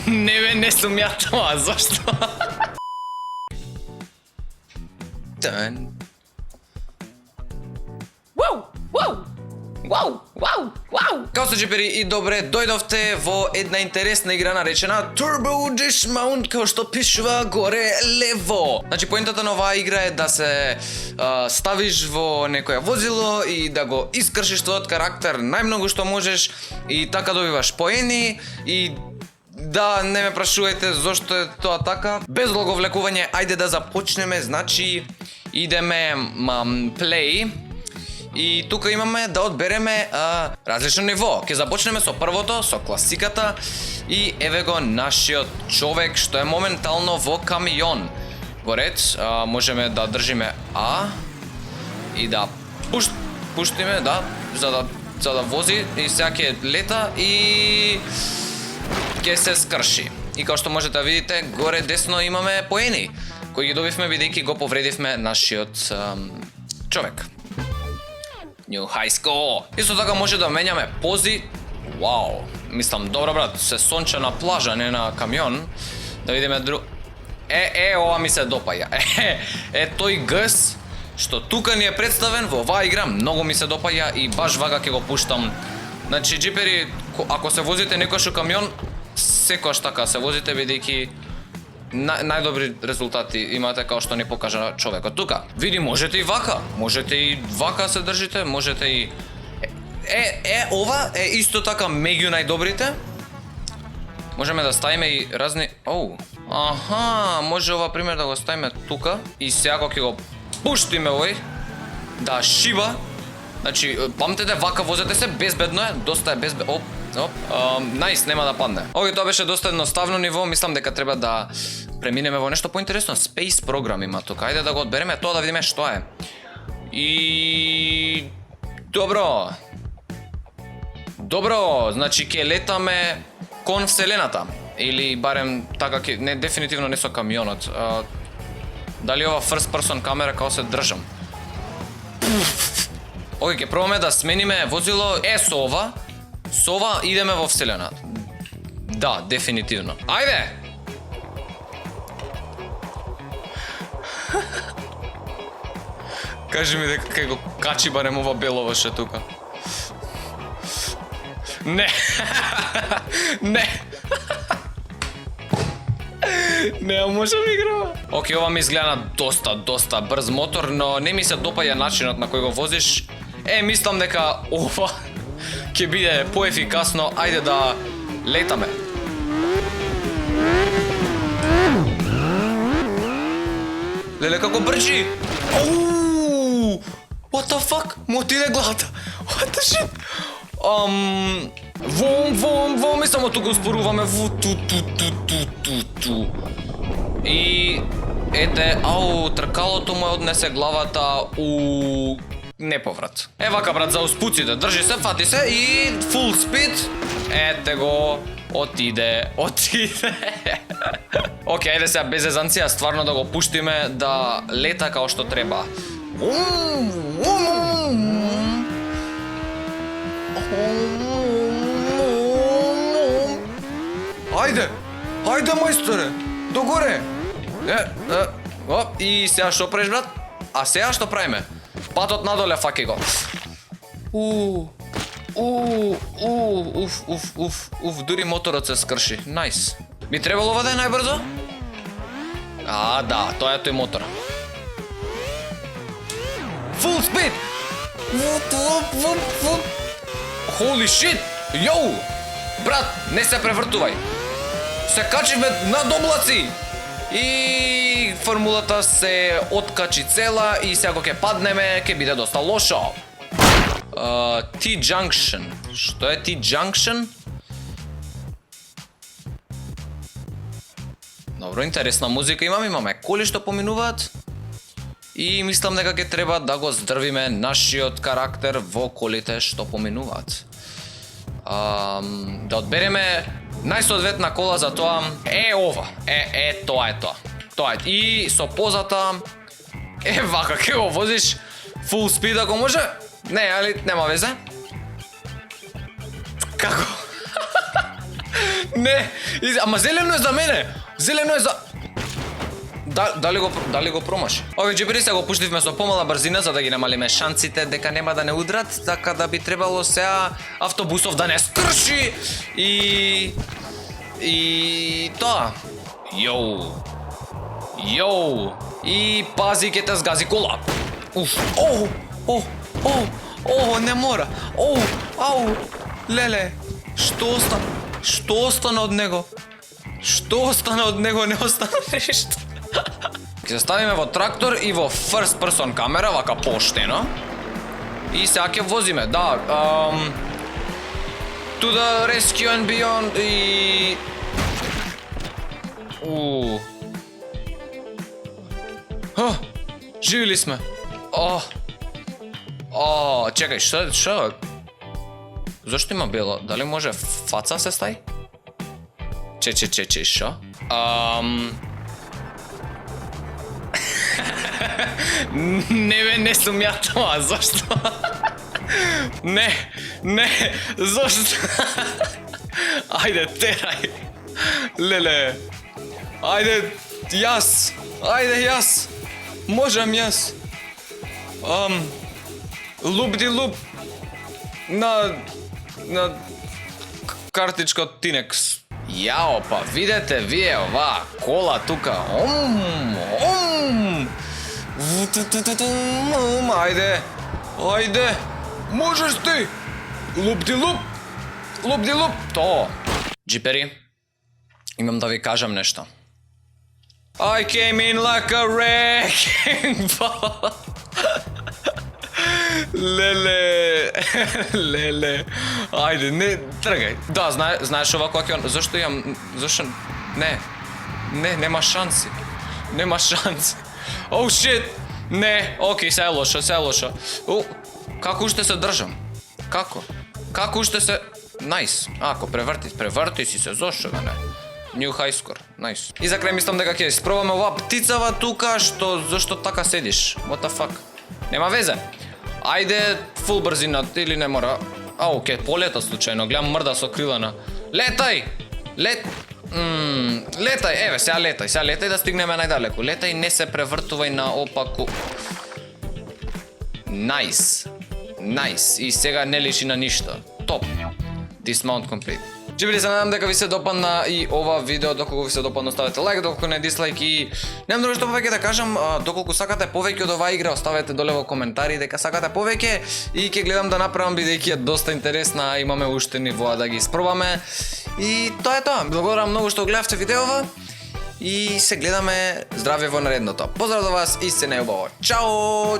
Не сум ја тоа, зашто? Тан. Вау! Као сте джипери и добре дојдовте во една интересна игра наречена Turbo Dismount, као што пишува горе лево. Значи поентата на оваа игра е да се ставиш во некоја возило и да го искршиш твојот карактер најмногу што можеш и така добиваш поени и да не ме прашувајте зошто е тоа така. Без долго влекување, ајде да започнеме. Значи идеме play. И тука имаме да одбереме различно ниво. Ќе започнеме со првото, со класиката. И еве го нашиот човек што е моментално во камион. Горец, можеме да држиме А и да пуштиме, да, за да вози и сега ќе лета и ќе се скрши. И како што можете да видите, горе десно имаме поени кои ги добивме бидејќи го повредивме нашиот човек. New High School. Исто така може да менјаме пози. Вау, мислам, добро брат, се сонча на плажа, не на камион. Да видиме ова ми се допаја. Тој гъс што тука ни е представен во оваа игра, многу ми се допаја и баш вака ќе го пуштам. Значи, джипери, ако се возите некојаш камион, секојаш така се возите бидејќи најдобри резултати имате како што ни покажа човекот тука. Види, можете и вака се држите, можете и ова е исто така меѓу најдобрите. Можеме да ставиме и разни аха, може ова пример да го ставиме тука и сега кога ќе го пуштиме овој да шиба. Значи, памтете, вака возете се, безбедно е, доста е безбедно. Најс, нема да падне. Океј, тоа беше доста едноставно ниво, мислам дека треба да преминеме во нешто поинтересно. Space програм има тука, ајде да го одбереме тоа да видиме што е. И добро, значи ќе летаме кон вселената. Или барем така ќе, не, дефинитивно не со камионот. Дали ова first person камера како се држам? Океј, ќе пробаме да смениме возило со ова идеме во вселената. Да, дефинитивно. Ајде! Кажи ми дека кај го качи барем ова белово ше тука. Не. Не можам играва. Океј, ова ми изгледа доста брз мотор, но не ми се допаја начинот на кој го возиш. Мислам дека ова ќе биде поефикасно. Ајде да летаме. Леле, како брчи! What the fuck? Му отиде главата. What the shit? Вом, и само тука успоруваме. И ете, тркалото му однесе главата у неповрат. Вака брат, за успуците, држи се, фати се и full speed. Ете го, отиде. Океј, ајде сега без езанција, стварно да го пуштиме да лета као што треба. Ајде мајсторе, догоре. И сега што правиш брат? А сега што правиме? Патот надоле, факи го. Дури моторот се скрши. Најс. Би требало ова да е најбрзо? Да, тоа е тој мотор. Full speed! Holy shit! Йоу! Брат, не се превртувај. Се качивме над облаци. И формулата се откачи цела и сега ќе паднеме, ќе биде доста лошо. T-Junction. Што е T-Junction? Добро, интересна музика имаме коли што поминуваат. И мислам дека ќе треба да го здрвиме нашиот карактер во колите што поминуваат. Да одбереме најсоодветна кола за тоа. Ова. Тоа е тоа. Тоа е. И со позата вака ќе го возиш full speed ако може. Не, али нема везе. Како? Не, ама зелено е за мене. Зелено е за... Дали го промаши? Овие джипери се го пуштивме со помала брзина за да ги намалиме шансите дека нема да не удрат, така да би требало сега автобусов да не скрши и тоа. Јоу. И пази ке те сгази кола. Уф. Не мора. Ау. Леле. Што остана од него? Не остана нешто. Ќе се ставиме во трактор и во first person камера, вака поштено. И сега ќе возиме, да. To the rescue and beyond и... Живи ли сме? Чекај, што? Зошто има бело? Дали може фаца се стаи? Шо? Не сум ја тоа, зошто? Не, зошто? Ајде, терај. Леле. Ајде, јас. Можам јас. Луп на картичка од Тинекс. Јао, па видете вие ова кола тука. Ајде. Можеш ти. Луп. То. Джипери, имам да ви кажам нешто. I came in like a wrecking ball. Леле. Ајде, не, тргај. Да, знаеш ова која ќе... Зошто... Нема шанси. Oh shit. Не, окей, се е лошо. Како уште се држам? Како уште се... Најс. Ако преврти си се, зошто да не? New high score, nice. И за крај мислам дека ќе испробаме ова птицава тука, зашто така седиш? What the fuck? Нема везе. Ајде, фул брзина, или не мора. Ке полета случајно, гледам мрда со крилана. Летај, еве, сега летај да стигнеме најдалеку. Летај, не се превртувај на опаку. Nice. И сега не личи на ништо. Топ. Dismount complete. Джибри, се надам дека ви се допадна и ова видео, доколку ви се допадна оставете лайк, доколку не дислайк и немам друго што повеќе да кажам, доколку сакате повеќе од оваа игра, оставете доле во коментари дека сакате повеќе и ќе гледам да направам бидејќи е доста интересна, имаме уште нивоа да ги испробаме. И тоа е тоа. Благодарам многу што гледавте видеова и се гледаме здравје во наредното. Поздрав до вас и се неубаво. Чао!